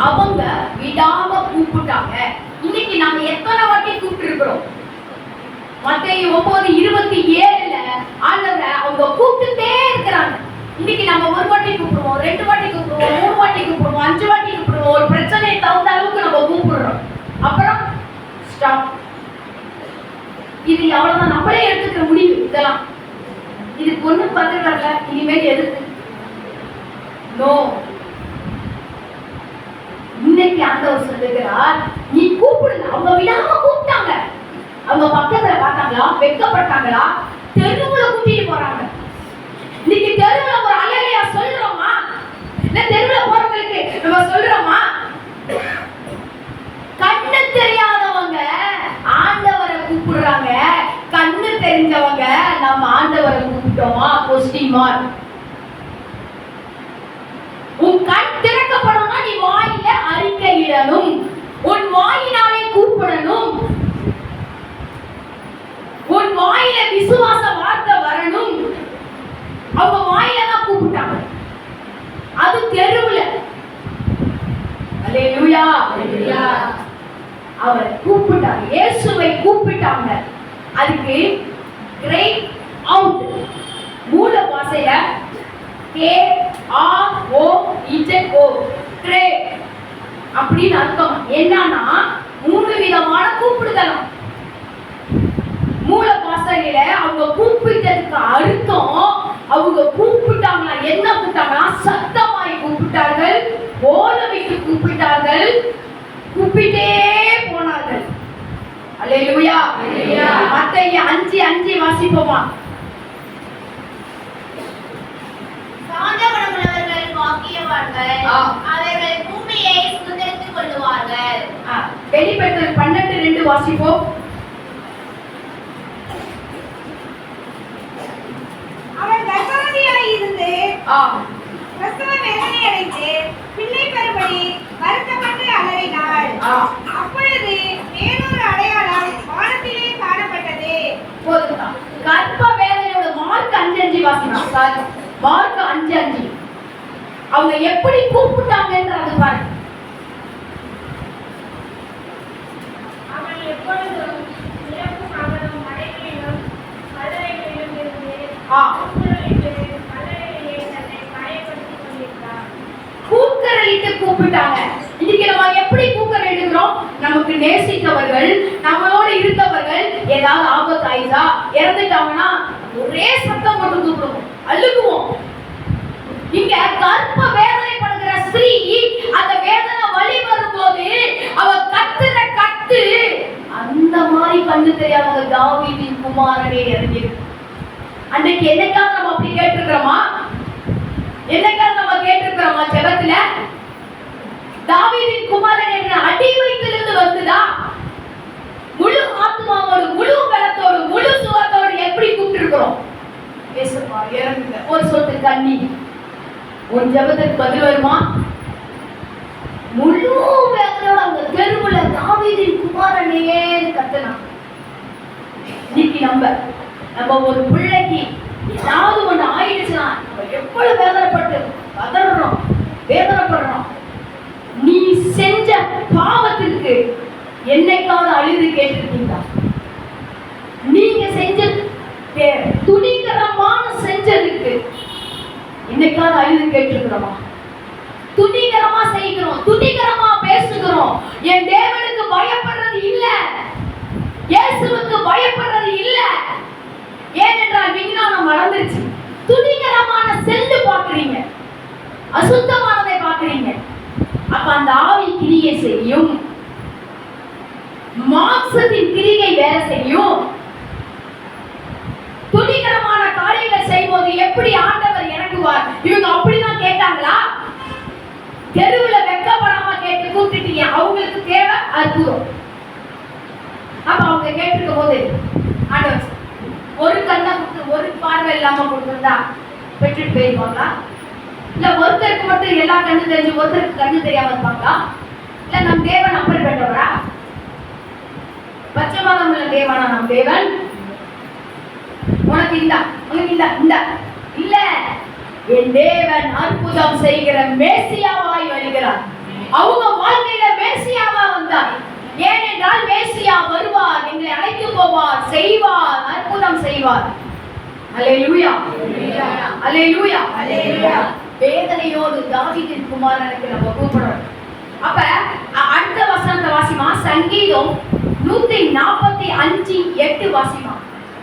அவங்க விடாம கூப்பிட்டாங்க. இன்னைக்கு நாம எத்தனை வாட்டி கூப்பிட்டு இருக்கிறோம்? மத்தேயு 9:27 ஆண்டவரை அவங்க கூப்பிட்டுட்டே இருக்கிறாங்க. இன்னைக்கு நம்ம ஒரு வாட்டி கூப்பிடுவோம், 2 வாட்டி கூப்பிடுவோம், 3 வாட்டி கூப்பிடுவோம், 5 வாட்டி கூப்பிடுவோம். ஒரு பிரச்சனையை தகுந்த அளவுக்கு நம்ம கூப்பிடுறோம். அப்புறம் ஸ்டாப். இது அவ்வளவுதான், நம்மளே எடுத்துக்கிற முடிவு. இதெல்லாம் இதுக்கு ஒண்ணும் பதில் வரல, இனிமேல் எதுக்கு? நோ. இன்னைக்கு ஆண்டவர் சொல்லுகிறார், நீ கூப்பிடுங்க. அவங்க விடாம கூப்பிட்டாங்க. அவங்க பக்கத்துல பார்த்தாங்களா? வெட்கப்பட்டாங்களா? தெருவுல கூட்டிட்டு போறாங்க. இன்னைக்கு தெருவுல ஒரு அல்லேலூயா சொல்றோமா? இல்ல தெருவுல போறவங்களுக்கு நம்ம சொல்றோமா? கண்ணு தெரியாதவங்க ஆண்டவரை கூப்பிடுறாங்க, கண்ணு தெரிஞ்சவங்க நம்ம ஆண்டவரை கூப்பிட்டோமா? Question mark. உன் கண் திறக்கப்படணும்னா நீ வாயில அறிக்கையிடணும், உன் வாயினாலே கூப்பிடணும், உன் வாயில விசுவாச வார்த்தை வரணும். அவங்க வாயில தான் கூப்பிட்டாங்க, அது தெருவுல. அல்லேலூயா, அல்லேலூயா. அவரை கூப்பிட்டாங்க, இயேசுவை கூப்பிட்டாங்க. அதுக்கு கிரேட் அவுட் மூல பாஷையில KROETO கிரேட் அப்படின்னு அர்த்தம். என்னன்னா 3 விதமான கூப்பிடுதலாம். மூல பாஷையில அவங்க கூப்பிட்டதுக்கு அர்த்தம், அவங்க கூப்பிட்டாங்களா? என்ன கூப்பிட்டாங்களா? சத்தமாய் கூப்பிட்டார்கள், ஓல விட்டு கூப்பிட்டார்கள், கூப்பிட்டே போனார்கள். அல்லேலூயா, அல்லேலூயா. மத்தேயு 5:5 வாசிப்போமா? சாந்த குணமுள்ளவர்கள் பாக்கியவான்கள், அவர்கள் பூமியை சுதந்தரித்துக் கொள்ளுவார்கள். வெளிப்படுத்தல் 12:2 வாசிப்போம். அவள் கர்ப்பவதியாய் இருந்து பிரசவ வேதனை அடைந்து பிள்ளை பெறும்படி வருத்தப்பட்டு அலறினாள். அப்பொழுது வேறொரு அடையாளம் வானத்திலே காணப்பட்டது. போதும். கர்ப்ப வேதனையோட மார்க் 5:5 வாசிப்போம். மார்க் 5:5. அவங்க எப்படி கூப்பிட்டாங்கன்றது பாருங்க. அவள் எப்பொழுதும் இறக்கும் அவளும் மலைகளிலும் கல்லறைகளிலும் இருந்து கூக்கரலிட்டு கூப்பிட்டாங்க. இன்னைக்கு நம்ம எப்படி கூக்கரலிடுகிறோம்? நமக்கு நேசித்தவர்கள், நம்மளோட இருந்தவர்கள் ஏதாவது ஆபத்து ஆயிடுச்சா, இறந்துட்டாங்கன்னா ஒரே சத்தம் போட்டு கூப்பிடுவோம், அழுகுவோம். இங்க கர்ப்ப வேதனைப்படுகிற ஸ்திரீ, அந்த வேதனை வலி வரும்போது அவ கத்துற கத்து அந்த மாதிரி கண்ணு தெரியாதவங்க தாவீதின் குமாரனே இறங்கிருக்கு. அன்னைக்கு என்னைக்காவது நம்ம அப்படி கேட்டிருக்கிறோமா? என்னைக்காவது நம்ம கேட்டிருக்கிறோமா ஜெபத்துல? தாவீதின் குமாரன் என்ற அடி வயிற்றிலிருந்து வந்துதா? முழு ஆத்மாவோடு, முழு பலத்தோடு, முழு சுகத்தோடு எப்படி கூப்பிட்டிருக்கிறோம்? இயேசுப்பா இறங்குங்க. ஒரு சொட்டு கண்ணீர் உன் ஜெபத்துக்கு பதில் வருமா? முழு வேதனையோட அவங்க தெருவுல தாவீதின் குமாரனே கத்துனான். இன்னைக்கு நம்ம ஒரு பிள்ளைக்கு ஏதாவது ஒண்ணு ஆயிடுச்சுன்னா நம்ம எவ்வளவு வேதனைப்பட்டு பதறோம், வேதனைப்படுறோம். நீ செஞ்ச பாவத்திற்கு என்னைக்காவது அழுது கேட்டிருக்கீங்களா? நீங்க செஞ்ச துணிகரமான செஞ்சதுக்கு என்னைக்காவது அழுது கேட்டிருக்கிறோமா? துணிகரமா செய்கிறோம், துணிகரமா பேசுகிறோம். என் தேவனுக்கு பயப்படுறது இல்ல, இயேசுவுக்கு பயப்படுறது இல்ல. ஏனென்றால் விஞ்ஞானம் வளர்ந்துருச்சு. துணிகரமான செல்லு பாக்குறீங்க, அசுத்தமானதை பாக்குறீங்க. அப்ப அந்த ஆவி கிரியை செய்யும், மாம்சத்தின் கிரியை வேலை செய்யும். துணிகரமான காரியங்கள் செய்யும்போது எப்படி ஆண்டவர் இறங்குவார்? இவங்க அப்படிதான் கேட்டாங்களா? தெருவுல வெக்கப்படாம கேட்டு கூப்பிட்டீங்க. அவங்களுக்கு தேவை அற்புதம். அப்ப அவங்க கேட்டிருக்கும் போது ஆண்டவர் ஒரு கண்ணை கொடுத்து ஒரு பார்வை இல்லாம கொடுத்திருந்தா பெற்றுட்டு போயிருவாங்களா? இல்ல ஒருத்தருக்கு மட்டும் எல்லா கண்ணு தெரிஞ்சு ஒருத்தருக்கு கண்ணு தெரியாம இருப்பாங்களா? இல்ல நம் தேவன் அப்படிப்பட்டவரா? பச்சைமாதம் உள்ள தேவனா நம் தேவன்? உனக்கு இந்த இல்ல, என் தேவன் அற்புதம் செய்கிற மேசியாவாய் வருகிறார். அவங்க வாழ்க்கையில மேசியாவா வந்தார். ஏனென்றால் மேசியா வருவார், எங்களை அழைத்து போவார், செய்வார், அற்புதம் செய்வார். அல்லேலூயா, அல்லேலூயா, அல்லேலூயா. வேதனையோடு தாவீதின் குமாரனுக்கு நம்ம கூப்பிடுறோம். அப்ப அடுத்த வசனத்தை வாசிமா, சங்கீதம் 145:8 வாசிமா.